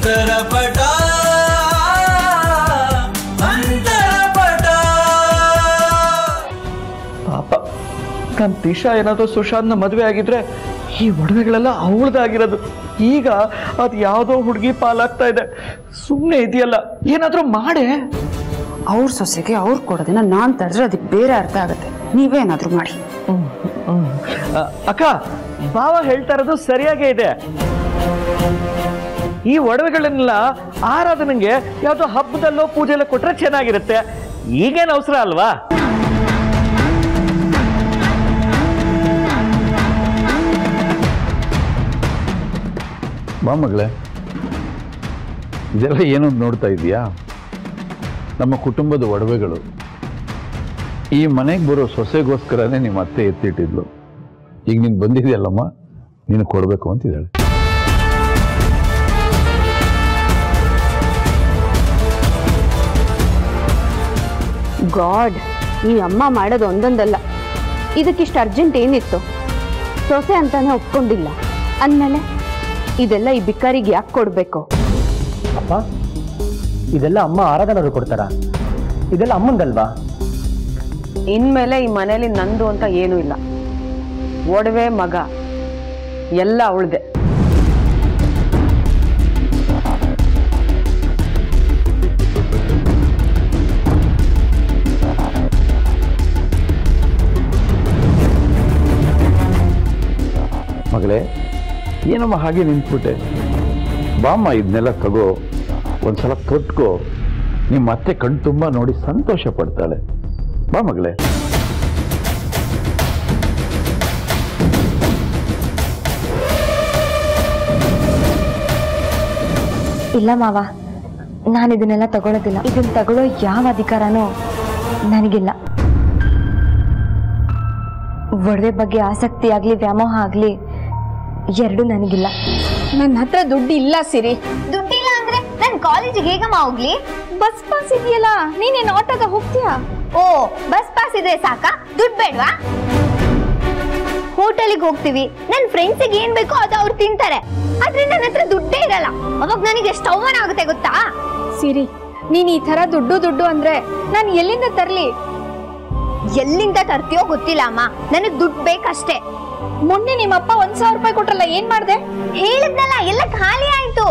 ಅಂತರಪಟ ಅಂತರಪಟ. ಪಾಪ ನಮ್ ದಿಶಾ ಏನಾದ್ರು ಸುಶಾಂತ್ನ ಮದುವೆ ಆಗಿದ್ರೆ ಈ ಒಡವೆಗಳೆಲ್ಲ ಅವಳದಾಗಿರೋದು. ಈಗ ಅದು ಯಾವುದೋ ಹುಡುಗಿ ಪಾಲಾಗ್ತಾ ಇದೆ. ಸುಮ್ಮನೆ ಇದೆಯಲ್ಲ, ಏನಾದ್ರೂ ಮಾಡೆ. ಅವ್ರ ಸೊಸೆಗೆ ಅವ್ರು ಕೊಡೋದನ್ನ ನಾನ್ ತಡೆದ್ರೆ ಅದಕ್ಕೆ ಬೇರೆ ಅರ್ಥ ಆಗುತ್ತೆ. ನೀವೇನಾದ್ರೂ ಮಾಡಿ. ಅಕ್ಕ, ಭಾವ ಹೇಳ್ತಾ ಇರೋದು ಸರಿಯಾಗೇ ಇದೆ. ಈ ಒಡವೆಗಳನ್ನೆಲ್ಲ ಆರಾಧನೆಗೆ ಯಾವ್ದೋ ಹಬ್ಬದಲ್ಲೋ ಪೂಜೆಲ್ಲೋ ಕೊಟ್ರೆ ಚೆನ್ನಾಗಿರುತ್ತೆ. ಈಗೇನು ಅವಸರ ಅಲ್ವಾ? ಬಾ ಮಗಳೇ, ಇದೆಲ್ಲ ಏನೋ ನೋಡ್ತಾ ಇದೀಯಾ? ನಮ್ಮ ಕುಟುಂಬದ ಒಡವೆಗಳು. ಈ ಮನೆಗೆ ಬರೋ ಸೊಸೆಗೋಸ್ಕರನೇ ನಿಮ್ಮ ಅತ್ತೆ ಎತ್ತಿಟ್ಟಿದ್ಲು. ಈಗ ನೀನು ಬಂದಿದೆಯಲ್ಲಮ್ಮ, ನೀನು ಕೊಡಬೇಕು ಅಂತಿದ್ದಾಳೆ. ಗಾಡ್, ಈ ಅಮ್ಮ ಮಾಡೋದು ಒಂದೊಂದಲ್ಲ. ಇದಕ್ಕಿಷ್ಟು ಅರ್ಜೆಂಟ್ ಏನಿತ್ತು? ಸೊಸೆ ಅಂತಾನೆ ಒಪ್ಕೊಂಡಿಲ್ಲ ಅಂದಮೇಲೆ ಇದೆಲ್ಲ ಈ ಬಿಕಾರಿಗೆ ಯಾಕೆ ಕೊಡಬೇಕು? ಅಪ್ಪ, ಇದೆಲ್ಲ ಅಮ್ಮ ಆರಾಧನರು ಕೊಡ್ತಾರ? ಇದೆಲ್ಲ ಅಮ್ಮಂದಲ್ವಾ? ಇನ್ಮೇಲೆ ಈ ಮನೇಲಿ ನಂದು ಅಂತ ಏನೂ ಇಲ್ಲ. ಒಡವೆ ಮಗ ಎಲ್ಲ ಅವಳದೆ. ಮಗಳೇ, ಏನಮ್ಮ ಹಾಗೆ ನಿಂತ್ಬಿಟ್ಟೆ? ಬಾಮ್ಮ, ಇದನ್ನೆಲ್ಲ ತಗೋ, ಒಂದ್ಸಲ ತೊಟ್ಕೋ. ನಿಮ್ಮ ಅತ್ತೆ ಕಣ್ ತುಂಬ ನೋಡಿ ಸಂತೋಷ ಪಡ್ತಾಳೆ. ಬಾ ಮಗಳೇ. ಇಲ್ಲ ಮಾವ, ನಾನು ಇದನ್ನೆಲ್ಲ ತಗೊಳ್ಳೋದಿಲ್ಲ. ಇದನ್ನ ತಗೊಳ್ಳೋ ಯಾವ ಅಧಿಕಾರನೂ ನನಗಿಲ್ಲ. ಒಡವೆ ಬಗ್ಗೆ ಆಸಕ್ತಿ ಆಗ್ಲಿ ವ್ಯಾಮೋಹ ಆಗ್ಲಿ ಎರಡು ನನಗಿಲ್ಲ. ನನ್ನ ಹತ್ರ ದುಡ್ಡು ಇಲ್ಲ ಸಿರಿ. ದುಡ್ಡಿಲ್ಲ ಅಂದ್ರೆ ನಾನು ಕಾಲೇಜಿಗೆ ಹೇಗಮ್ಮ ಹೋಗ್ಲಿ? ಬಸ್ ಪಾಸ್ ಇದೆಯಲ್ಲ, ನೀನೇನು ಆಟೋಗ ಹೋಗ್ತೀಯಾ? ಓ, ಬಸ್ ಪಾಸ್ ಇದ್ರೆ ಸಾಕಾ? ದುಡ್ಡು ಬೇಡ್ವಾ? ಹೋಟೆಲಿಗೆ ಹೋಗ್ತೀವಿ, ನನ್ನ ಫ್ರೆಂಡ್ಸಿಗೆ ಏನ್ ಬೇಕೋ ಅದು ಅವ್ರು ತಿಂತಾರೆ. ಆದ್ರೆ ನನ್ನ ಹತ್ರ ದುಡ್ಡೇ ಇರಲ್ಲ. ಅವಾಗ ನನಗೆ ಎಷ್ಟು ಅವಮಾನ ಆಗುತ್ತೆ ಗೊತ್ತಾ? ಸಿರಿ, ನೀನ್ ಈ ತರ ದುಡ್ಡು ಅಂದ್ರೆ ನಾನು ಎಲ್ಲಿಂದ ತರ್ಲಿ? ಎಲ್ಲಿಂದ ತರ್ತೀಯೋ ಗೊತ್ತಿಲ್ಲ ಅಮ್ಮ, ನನಗ್ ದುಡ್ಡು ಬೇಕಷ್ಟೇ. ಮೊನ್ನೆ ನಿಮ್ಮಪ್ಪ 1,000 ರೂಪಾಯಿ ಕೊಟ್ರಲ್ಲ, ಏನ್ ಮಾಡ್ದೆ? ಹೇಳಿದ್ನಲ್ಲ, ಎಲ್ಲ ಖಾಲಿ ಆಯ್ತು.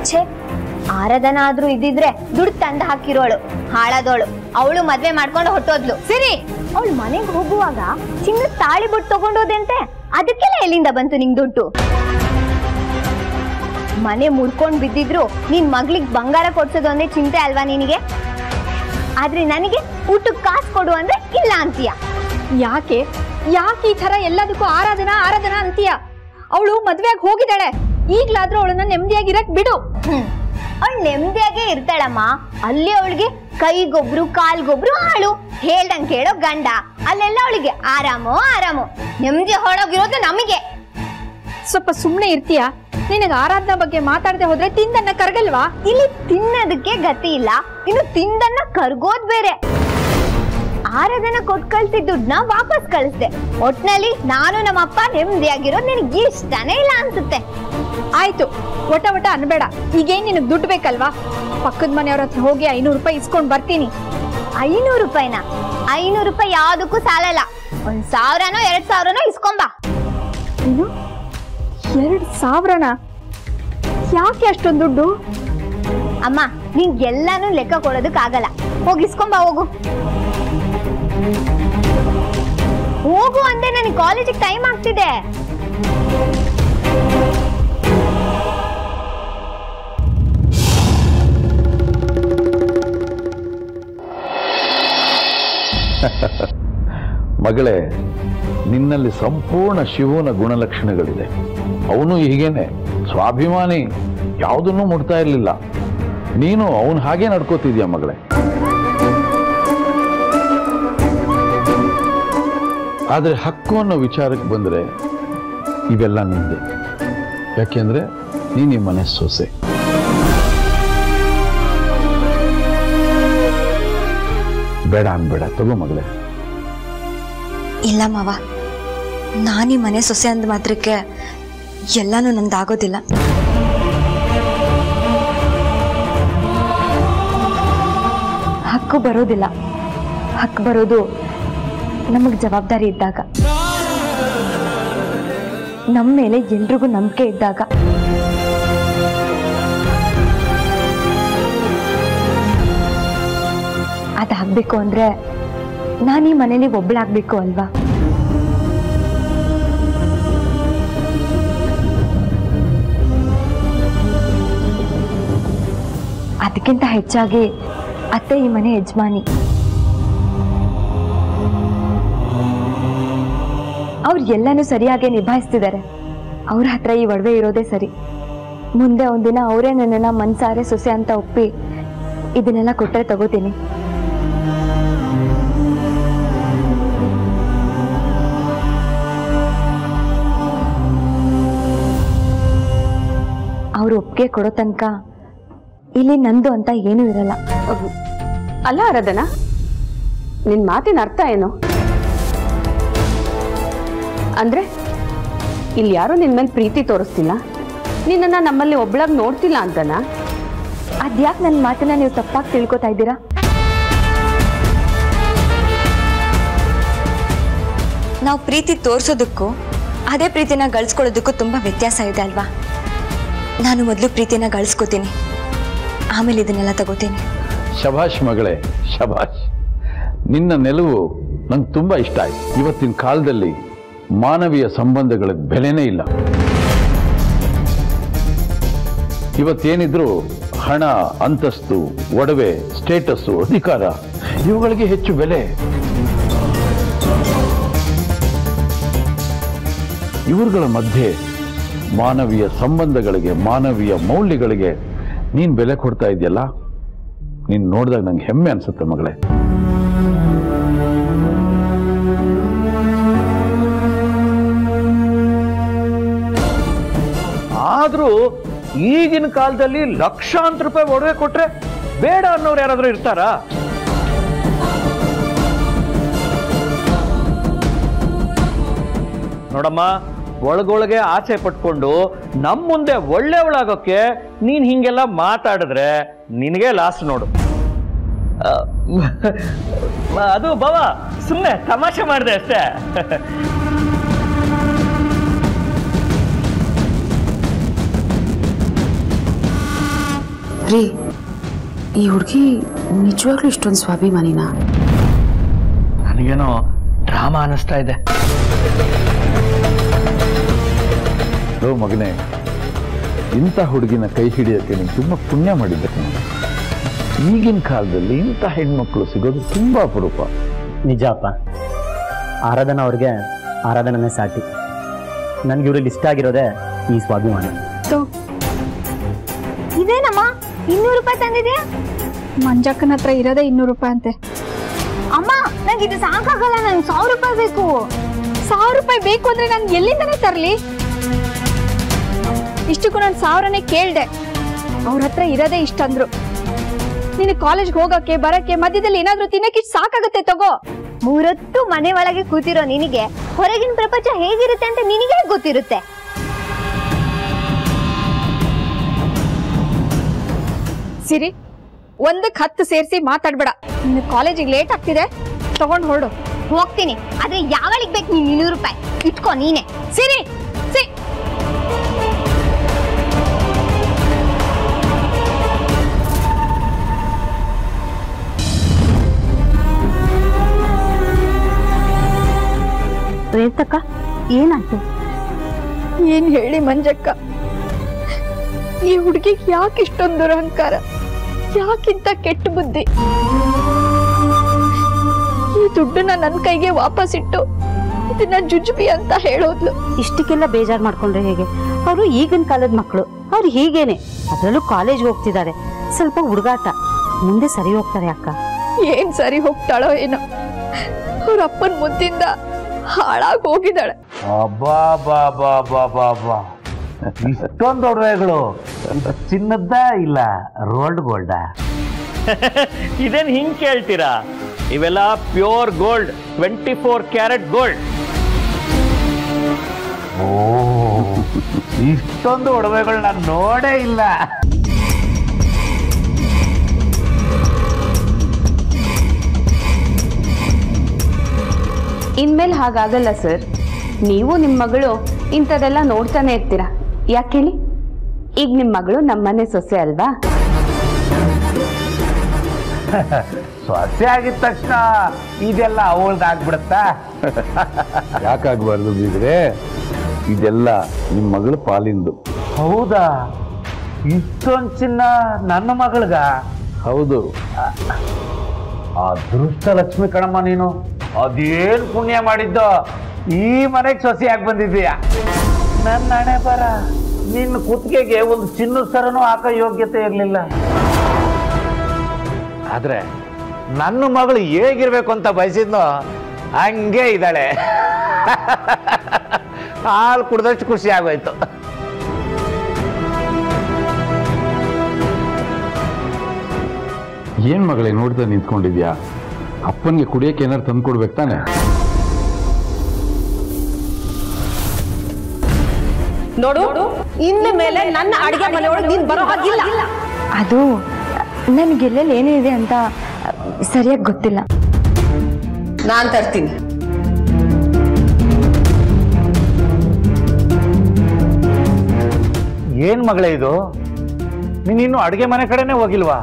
ಛೇ, ಆರಾಧನ ಆದ್ರೂ ಇದ್ದಿದ್ರೆ ದುಡ್ಡು ತಂದು ಹಾಕಿರೋಳು, ಹಾಳಾದೋಳು. ಅವಳು ಮದ್ವೆ ಮಾಡ್ಕೊಂಡು ಹೊಟ್ಟೋದ್ಲು. ಸಿರಿ, ಅವಳು ಮನೆಗೆ ಹೋಗುವಾಗ ಚಿನ್ನದ ತಾಳಿ ಬಿಟ್ಟು ತಗೊಂಡೋದಂತೆ. ಅದಕ್ಕೆಲ್ಲ ಎಲ್ಲಿಂದ ಬಂತು ನಿಂಗ್ ದುಡ್ಡು? ಮನೆ ಮುಡ್ಕೊಂಡ್ ಬಿದ್ದಿದ್ರು ನಿನ್ ಮಗ್ಳಿಗ್ ಬಂಗಾರ ಕೊಡ್ಸೋದು ಅಂದ್ರೆ ಚಿಂತೆ ಅಲ್ವಾ ನಿನಗೆ? ಆದ್ರೆ ನನಗೆ ಊಟಕ್ಕೆ ಕಾಸು ಕೊಡು ಅಂದ್ರೆ ಇಲ್ಲ ಅಂತೀಯ. ಯಾಕೆ ಈ ತರ ಎಲ್ಲದಕ್ಕೂ ಆರಾಧನಾ ಅಂತೀಯ? ಅವಳು ಮದ್ವೆಯಾಗಿ ಹೋಗಿದ್ದಾಳೆ. ಈಗ್ಲಾದ್ರೂ ಅವಳನ್ನ ನೆಮ್ಮದಿಯಾಗಿರಕ್ ಬಿಡು. ಅವಳು ನೆಮ್ಮದಿಯಾಗೇ ಇರ್ತಾಳಮ್ಮ. ಅಲ್ಲಿ ಅವಳಿಗೆ ಕೈಗೊಬ್ರು ಕಾಲ್ಗೊಬ್ರು ಆಳು, ಹೇಳ್ದಂಗ್ ಕೇಳೋ ಗಂಡ. ಅಲ್ಲೆಲ್ಲ ಅವಳಿಗೆ ಆರಾಮೋ. ನೆಮ್ಮದಿ ಹೊಳಗಿರೋದು ನಮಗೆ. ಸ್ವಲ್ಪ ಸುಮ್ನೆ ಇರ್ತೀಯಾ? ನಿನಗೆ ಆರಾಧನಾ ಬಗ್ಗೆ ಮಾತಾಡದೆ ಹೋದ್ರೆ ತಿಂದನ್ನ ಕರಗಲ್ವಾ? ಇಲ್ಲಿ ತಿನ್ನೋದಕ್ಕೆ ಗತಿ ಇಲ್ಲ, ಇನ್ನು ತಿಂದನ್ನ ಕರ್ಗೋದ್ ಬೇರೆ. ಆರಾಧನ ಕೊಟ್ಟು ಕಳ್ಸಿದ ದುಡ್ಡನ್ನ ವಾಪಸ್ ಕಳಿಸ್ದೆ. ಒಟ್ನಲ್ಲಿ ನಾನು ನಮ್ಮಪ್ಪ ನೆಮ್ಮದಿಯಾಗಿರೋದು ನಿನಗೆ ಇಷ್ಟನೇ ಇಲ್ಲ ಅನ್ಸುತ್ತೆ. ಆಯ್ತು, ಒಟ ಅನ್ಬೇಡ. ಈಗೇನ್ ನಿನಗ್ ದುಡ್ಡು ಬೇಕಲ್ವಾ? ಪಕ್ಕದ ಮನೆಯವ್ರ ಹತ್ರ ಹೋಗಿ 500 ರೂಪಾಯಿ ಇಸ್ಕೊಂಡ್ ಬರ್ತೀನಿ. 500 ರೂಪಾಯಿನ? 500 ರೂಪಾಯಿ ಯಾವ್ದಕ್ಕೂ ಸಾಲಲ್ಲ. 1,000ನೋ 2,000ನೋ ಇಸ್ಕೊಂಬಾ. ಏನು 2,000ನ? ಯಾಕೆ ಅಷ್ಟೊಂದು ದುಡ್ಡು? ಅಮ್ಮ, ನಿಂಗೆಲ್ಲಾನು ಲೆಕ್ಕ ಕೊಡೋದಕ್ಕಾಗಲ್ಲ. ಹೋಗಿ ಇಸ್ಕೊಂಬಾ, ಹೋಗು ಅಂದ್ರೆ ನನಗೆ ಕಾಲೇಜಿಗೆ ಟೈಮ್ ಆಗ್ತಿದೆ. ಮಗಳೇ, ನಿನ್ನಲ್ಲಿ ಸಂಪೂರ್ಣ ಶಿವನ ಗುಣಲಕ್ಷಣಗಳಿದೆ. ಅವನು ಹೀಗೇನೆ ಸ್ವಾಭಿಮಾನಿ, ಯಾವುದನ್ನೂ ಮುಟ್ತಾ ಇರಲಿಲ್ಲ. ನೀನು ಅವನು ಹಾಗೆ ನಡ್ಕೋತಿದ್ಯಾ ಮಗಳೇ. ಆದರೆ ಹಕ್ಕು ಅನ್ನೋ ವಿಚಾರಕ್ಕೆ ಬಂದರೆ ಇವೆಲ್ಲ ನಿಂದೆ. ಯಾಕೆಂದ್ರೆ ನೀನು ಈ ಮನೆ ಸೊಸೆ. ಬೇಡ ಅನ್ಬೇಡ, ತಗೋ ಮಗಳೇ. ಇಲ್ಲ ಮಾವ, ನಾನೀ ಮನೆ ಸೊಸೆ ಅಂದ ಮಾತ್ರಕ್ಕೆ ಎಲ್ಲಾನು ನಂದಾಗೋದಿಲ್ಲ. ಹಕ್ಕು ಬರೋದಿಲ್ಲ. ಹಕ್ಕು ಬರೋದು ನಮಗೆ ಜವಾಬ್ದಾರಿ ಇದ್ದಾಗ, ನಮ್ಮ ಮೇಲೆ ಎಲ್ರಿಗೂ ನಂಬಿಕೆ ಇದ್ದಾಗ. ಅದಾಗಬೇಕು ಅಂದ್ರೆ ನಾನು ಈ ಮನೇಲಿ ಒಬ್ಬಳಾಗಬೇಕು ಅಲ್ವಾ? ಅದಕ್ಕಿಂತ ಹೆಚ್ಚಾಗಿ ಅತ್ತೆ ಈ ಮನೆ ಯಜಮಾನಿ. ಅವ್ರು ಎಲ್ಲನೂ ಸರಿಯಾಗಿ ನಿಭಾಯಿಸ್ತಿದ್ದಾರೆ. ಅವ್ರ ಹತ್ರ ಈ ಒಡವೆ ಇರೋದೇ ಸರಿ. ಮುಂದೆ ಒಂದಿನ ಅವರೇ ನನ್ನನ್ನ ಮನ್ಸಾರೆ ಸೊಸೆ ಅಂತ ಒಪ್ಪಿ ಇದನ್ನೆಲ್ಲ ಕೊಟ್ಟರೆ ತಗೋತೀನಿ. ಅವ್ರು ಒಪ್ಪಿಗೆ ಕೊಡೋ ತನಕ ಇಲ್ಲಿ ನಂದು ಅಂತ ಏನೂ ಇರಲ್ಲ. ಅಲ್ಲ ಆರಾಧನಾ, ನಿನ್ ಮಾತಿನ ಅರ್ಥ ಏನು? ಅಂದ್ರೆ ಇಲ್ಲಿ ಯಾರು ನಿನ್ ಮೇಲೆ ಪ್ರೀತಿ ತೋರಿಸ್ತಿಲ್ಲ, ನಿನ್ನನ್ನ ನಮ್ಮಲ್ಲಿ ಒಬ್ಳಾಗ್ ನೋಡ್ತಿಲ್ಲ ಅಂತನಾ? ಅದ್ಯಾಕೆ ನನ್ನ ಮಾತನ್ನ ನೀವು ತಪ್ಪಾಗಿ ತಿಳ್ಕೊತಾ ಇದ್ದೀರಾ? ನಾವು ಪ್ರೀತಿ ತೋರಿಸೋದಕ್ಕೂ ಅದೇ ಪ್ರೀತಿನ ಗಳಿಸ್ಕೊಳ್ಳೋದಕ್ಕೂ ತುಂಬಾ ವ್ಯತ್ಯಾಸ ಇದೆ ಅಲ್ವಾ? ನಾನು ಮೊದಲು ಪ್ರೀತಿನ ಗಳಿಸ್ಕೋತೀನಿ, ಆಮೇಲೆ ಇದನ್ನೆಲ್ಲ ತಗೋತೀನಿ. ಶಭಾಷ್ ಮಗಳೇ, ಶಭಾಷ್. ನಿನ್ನ ನಿಲುವು ನಂಗೆ ತುಂಬಾ ಇಷ್ಟ ಆಯ್ತು. ಇವತ್ತಿನ ಕಾಲದಲ್ಲಿ ಮಾನವೀಯ ಸಂಬಂಧಗಳಿಗೆ ಬೆಲೆನೇ ಇಲ್ಲ. ಇವತ್ತೇನಿದ್ರು ಹಣ, ಅಂತಸ್ತು, ಒಡವೆ, ಸ್ಟೇಟಸ್ಸು, ಅಧಿಕಾರ ಇವುಗಳಿಗೆ ಹೆಚ್ಚು ಬೆಲೆ. ಇವುಗಳ ಮಧ್ಯೆ ಮಾನವೀಯ ಸಂಬಂಧಗಳಿಗೆ, ಮಾನವೀಯ ಮೌಲ್ಯಗಳಿಗೆ ನೀನ್ ಬೆಲೆ ಕೊಡ್ತಾ ಇದೆಯಲ್ಲ, ನೀನ್ ನೋಡಿದಾಗ ನಂಗೆ ಹೆಮ್ಮೆ ಅನ್ಸುತ್ತೆ ಮಗಳೇ. ಆದ್ರೂ ಈಗಿನ ಕಾಲದಲ್ಲಿ ಲಕ್ಷಾಂತರ ರೂಪಾಯಿ ಒಡವೆ ಕೊಟ್ರೆ ಬೇಡ ಅನ್ನೋರು ಯಾರಾದ್ರೂ ಇರ್ತಾರಾ? ನೋಡಮ್ಮ, ಒಳಗೊಳಗೆ ಆಸೆ ಪಟ್ಕೊಂಡು ನಮ್ಮ ಮುಂದೆ ಒಳ್ಳೆಯವಳಾಗೋಕ್ಕೆ ನೀನ್ ಹಿಂಗೆಲ್ಲ ಮಾತಾಡಿದ್ರೆ ನಿನಗೆ ಲಾಸ್ ನೋಡು. ಅದು ಬಾವ, ಸುಮ್ಮನೆ ತಮಾಷೆ ಮಾಡಿದೆ ಅಷ್ಟೇ. ರೀ, ಈ ಹುಡುಗಿ ನಿಜವಾಗ್ಲೂ ಇಷ್ಟೊಂದು ಸ್ವಾಭಿಮಾನಿನಾ? ನನಗೇನೋ ಡ್ರಾಮಾ ಅನ್ನಿಸ್ತಾ ಇದೆ. ಮಗನೇ, ಇಂಥ ಹುಡುಗಿನ ಕೈ ಹಿಡಿಯೋಕ್ಕೆ ನೀನು ತುಂಬ ಪುಣ್ಯ ಮಾಡಿದ್ದೆ. ಈಗಿನ ಕಾಲದಲ್ಲಿ ಇಂಥ ಹೆಣ್ಮಕ್ಳು ಸಿಗೋದು ತುಂಬಾ ಅಪರೂಪ. ನಿಜ ಅಪ್ಪ. ಆರಾಧನಾ ಅವ್ರಿಗೆ ಆರಾಧನೆ ಸಾಟಿ. ನನ್ಗೆ ಇವ್ರಲ್ಲಿ ಇಷ್ಟ ಆಗಿರೋದೇ ಈ ಸ್ವಾಭಿಮಾನ. ಇದೇನಮ್ಮ 200 ರೂಪಾಯಿ ತಂದಿದ್ಯಾ? ಮಂಜಕ್ಕನ ಹತ್ರ ಇರೋದೇ 200 ರೂಪಾಯಿ ಅಂತೆ. ಅಮ್ಮ, ನಂಗೆ ಇದು ಸಾಕಾಗಲ್ಲ, ನಂಗೆ 1000 ರೂಪಾಯಿ ಬೇಕು. 1000 ರೂಪಾಯಿ ಬೇಕು ಅಂದ್ರೆ ನಾನು ಎಲ್ಲಿಂದನೇ ತರ್ಲಿ? ಇಷ್ಟಕ್ಕೂ ನಾನು 1000ನೇ ಕೇಳ್ದೆ. ಅವ್ರ ಹತ್ರ ಇರೋದೇ ಇಷ್ಟ ಅಂದ್ರು. ನೀನು ಕಾಲೇಜ್ಗೆ ಹೋಗಕ್ಕೆ ಬರಕ್ಕೆ ಮಧ್ಯದಲ್ಲಿ ಏನಾದ್ರೂ ತಿನ್ನಕ್ಕೆ ಸಾಕಾಗತ್ತೆ, ತಗೋ. 3 ಹೊತ್ತು ಮನೆ ಒಳಗೆ ಕೂತಿರೋ ನಿನಗೆ ಹೊರಗಿನ ಪ್ರಪಂಚ ಹೇಗಿರುತ್ತೆ ಅಂತ ನಿನಗೆ ಗೊತ್ತಿರುತ್ತೆ. ಸಿರಿ, 1ಕ್ಕೆ 10 ಸೇರಿಸಿ ಮಾತಾಡ್ಬೇಡ. ನಿನ್ನ ಕಾಲೇಜಿಗೆ ಲೇಟ್ ಆಗ್ತಿದೆ, ತಗೊಂಡ್ ಹೊರಡು. ಹೋಗ್ತೀನಿ, ಆದ್ರೆ ಯಾವಳಿಗೆ ಬೇಕು ನೀನ್ 200 ರೂಪಾಯಿ? ಇಟ್ಕೋ ನೀನೆ. ಸಿರಿ, ರೇತಕ್ಕ, ಏನಾಯ್ತು? ಏನ್ ಹೇಳಿ ಮಂಜಕ್ಕ, ಈ ಹುಡುಗಿಗೆ ಯಾಕೆ ಇಷ್ಟೊಂದು ದುರಹಂಕಾರ, ಯಾಕಿಂತ ಕೆಟ್ಟ ಬುದ್ಧಿ? ಈ ದುಡ್ಡನ್ನ ನನ್ನ ಕೈಗೆ ವಾಪಸ್ ಇಟ್ಟು ಇದನ್ನ ಜುಜುಬಿ ಅಂತ ಹೇಳೋದ್ಲು. ಇಷ್ಟಕ್ಕೆಲ್ಲ ಬೇಜಾರ್ ಮಾಡ್ಕೊಂಡ್ರೆ ಹೇಗೆ? ಅವರು ಈಗಿನ ಕಾಲದ ಮಕ್ಕಳು, ಅವ್ರು ಹೀಗೇನೆ. ಅದ್ರಲ್ಲೂ ಕಾಲೇಜ್ ಹೋಗ್ತಿದ್ದಾರೆ, ಸ್ವಲ್ಪ ಹುಡುಗಾಟ. ಮುಂದೆ ಸರಿ ಹೋಗ್ತಾರೆ ಅಕ್ಕ. ಏನ್ ಸರಿ ಹೋಗ್ತಾಳೋ ಏನೋ, ಅವ್ರ ಅಪ್ಪನ ಮುದ್ದಿಂದ ಹಾಳಾಗಿ ಹೋಗಿದ್ದಾಳೆ. ಇಷ್ಟೊಂದು ಒಡವೆಗಳು ಚಿನ್ನದ್ದ ಇಲ್ಲ ರೋಲ್ಡ್ ಗೋಲ್ಡ? ಇದೇನ್ ಹಿಂಗ್ ಕೇಳ್ತೀರಾ? ಇವೆಲ್ಲ ಪ್ಯೂರ್ ಗೋಲ್ಡ್, 24 ಕ್ಯಾರೆಟ್ ಗೋಲ್ಡ್. ಓ, ಇಷ್ಟೊಂದು ಒಡವೆಗಳು ನಾನು ನೋಡೇ ಇಲ್ಲ. ಇನ್ಮೇಲೆ ಹಾಗಾಗಲ್ಲ ಸರ್. ನೀವು ನಿಮ್ಮ ಮಗಳು ಇಂಥದೆಲ್ಲ ನೋಡ್ತಾನೆ ಇರ್ತೀರಾ. ಯಾಕೆ ಹೇಳಿ? ಈಗ ನಿಮ್ಮ ಮಗಳು ನಮ್ಮನೆ ಸೊಸೆ ಅಲ್ವಾ? ಸೊಸೆ ಆಗಿದ ತಕ್ಷಣ ಇದೆಲ್ಲ ಅವಳ್ದಾಗ್ಬಿಡುತ್ತಾ? ಯಾಕಾಗಬಾರ್ದು ಬೀಗ್ರೆ? ಇದೆಲ್ಲ ನಿಮ್ಮ ಮಗಳ ಪಾಲಿಂದು. ಹೌದಾ? ಇಷ್ಟೊಂದು ಚಿನ್ನ ನನ್ನ ಮಗಳ್ಗ? ಹೌದು. ಅದೃಷ್ಟ ಲಕ್ಷ್ಮಿ ಕಣಮ್ಮ ನೀನು. ಅದೇನು ಪುಣ್ಯ ಮಾಡಿದ್ದೋ ಈ ಮನೆಗೆ ಸೊಸೆಯಾಗಿ ಬಂದಿದ್ದೀಯ. ನನ್ನ ಹಣೆ ಬರ, ನಿನ್ನ ಕುತ್ತಿಗೆಗೆ ಒಂದು ಚಿನ್ನದ ಸರನೂ ಹಾಕೋ ಯೋಗ್ಯತೆ ಇರಲಿಲ್ಲ. ಆದ್ರೆ ನನ್ನ ಮಗಳು ಹೇಗಿರ್ಬೇಕು ಅಂತ ಬಯಸಿದ್ನೋ ಹಂಗೆ ಇದ್ದಾಳೆ. ಹಾಲು ಕುಡ್ದಷ್ಟು ಖುಷಿ ಆಗೋಯ್ತು. ಏನ್ ಮಗಳೇ ನೋಡ್ತಾ ನಿಂತ್ಕೊಂಡಿದ್ಯಾ? ಅಪ್ಪನಿಗೆ ಕುಡಿಯಕ್ಕೆ ಏನಾರು ತಂದು ಕೊಡ್ಬೇಕು ತಾನೆ? ನೋಡು, ಇನ್ನು ಮೇಲೆ ನನ್ನ ಅಡಿಗೆ ಮನೆಯೊಳಗೆ ನೀನ್ ಬರೋ ಹಾಗಿಲ್ಲ. ಅದು ನನಗೆಲ್ಲೆಲ್ಲಿ ಏನಿದೆ ಅಂತ ಸರಿಯಾಗಿ ಗೊತ್ತಿಲ್ಲ. ನಾನ್ ತರ್ತೀನಿ. ಏನ್ ಮಗಳೇ ಇದು? ನೀನಿನ್ನು ಅಡುಗೆ ಮನೆ ಕಡೆನೆ ಹೋಗಿಲ್ವಾ?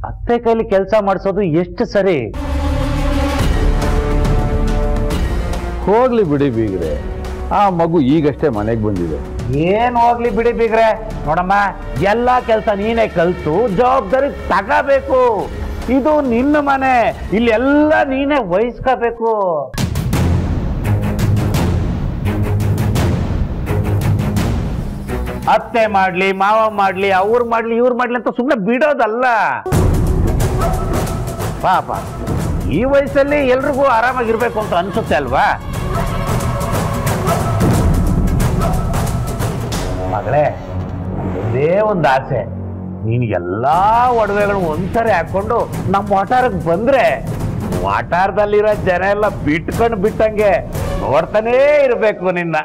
ಅತ್ತೆ ಕೈಲಿ ಕೆಲಸ ಮಾಡಿಸೋದು ಎಷ್ಟು ಸರಿ? ಹೋಗ್ಲಿ ಬಿಡಿ ಬೀಗ್ರೆ, ಆ ಮಗು ಈಗಷ್ಟೇ ಮನೆಗೆ ಬಂದಿದೆ. ಏನ್ ಹೋಗ್ಲಿ ಬಿಡಿ ಬೀಗ್ರೆ. ನೋಡಮ್ಮ, ಎಲ್ಲಾ ಕೆಲಸ ನೀನೇ ಕಲ್ತು ಜವಾಬ್ದಾರಿ ತಗೋಬೇಕು. ಇದು ನಿನ್ನ ಮನೆ, ಇಲ್ಲಿ ಎಲ್ಲ ನೀನೇ ವಹಿಸ್ಕೋಬೇಕು. ಅತ್ತೆ ಮಾಡ್ಲಿ, ಮಾವ ಮಾಡ್ಲಿ, ಅವ್ರು ಮಾಡ್ಲಿ, ಇವ್ರು ಮಾಡ್ಲಿ ಅಂತ ಸುಮ್ಮನೆ ಬಿಡೋದಲ್ಲ. ಪಾಪ ಈ ವಯಸ್ಸಲ್ಲಿ ಎಲ್ರಿಗೂ ಆರಾಮಾಗಿರ್ಬೇಕು ಅಂತ ಅನ್ಸುತ್ತೆ ಅಲ್ವಾ? ಮಗಳೇ, ಒಂದೇ ಒಂದು ಆಸೆ, ನೀನು ಎಲ್ಲಾ ಒಡವೆಗಳನ್ನು ಒಂದ್ಸರಿ ಹಾಕೊಂಡು ನಮ್ಮ ವಟಾರಕ್ಕೆ ಬಂದ್ರೆ ವಟಾರದಲ್ಲಿರೋ ಜನ ಎಲ್ಲ ಬಿಟ್ಕೊಂಡು ಬಿಟ್ಟಂಗೆ ನೋಡ್ತಾನೇ ಇರ್ಬೇಕು ನಿನ್ನ.